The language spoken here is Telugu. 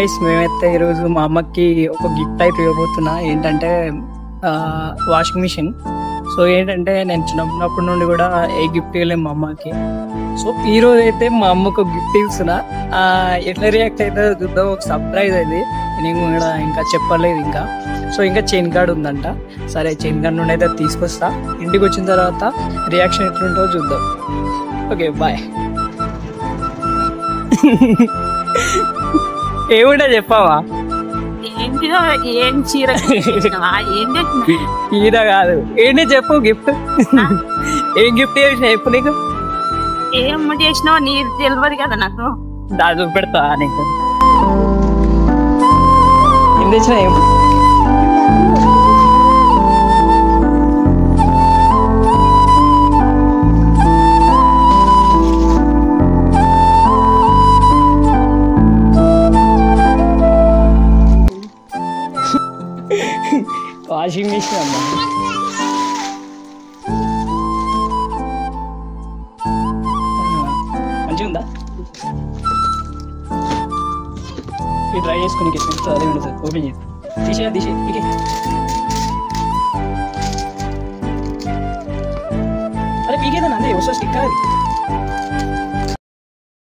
గైస్, మేమైతే ఈరోజు మా అమ్మకి ఒక గిఫ్ట్ అయితే ఇవ్వబోతున్నా. ఏంటంటే వాషింగ్ మిషన్. సో ఏంటంటే నేను చిన్నప్పటి నుండి కూడా ఏ గిఫ్ట్ ఇవ్వలేము మా అమ్మకి. సో ఈ రోజు అయితే మా అమ్మకు ఒక గిఫ్ట్ ఇస్తున్నా. ఎట్లా రియాక్ట్ అయితే చూద్దాం. ఒక సర్ప్రైజ్ అది నేను కూడా ఇంకా చెప్పలేదు ఇంకా. సో ఇంకా చైన్ కార్డ్ ఉందంట. సరే, చైన్ కార్డ్ నుండి అయితే తీసుకొస్తా. ఇంటికి వచ్చిన తర్వాత రియాక్షన్ ఎట్లుంటుందో చూద్దాం. Okay, bye. ఏమిటో చెప్పావా? ఏంటిదో ఏం చీర చీర కాదు, ఏంటి చెప్పు. గిఫ్ట్ ఏం గిఫ్ట్ చేసిన చెప్పు. నీకు ఏం చేసినావో నీకు తెలియదు కదా నాకు. దాని చూపెడతా నీకు. ఏం తెచ్చినా ఏం వాషింగ్ మిషన్ అమ్మా. మంచిగా ఉందా? ఇది ట్రై చేసుకుని అదే ఉండదు. ఓపెన్ చేసి తీసే అరే పీకేదా? అదే వస్తా స్టిక్కర్ అది.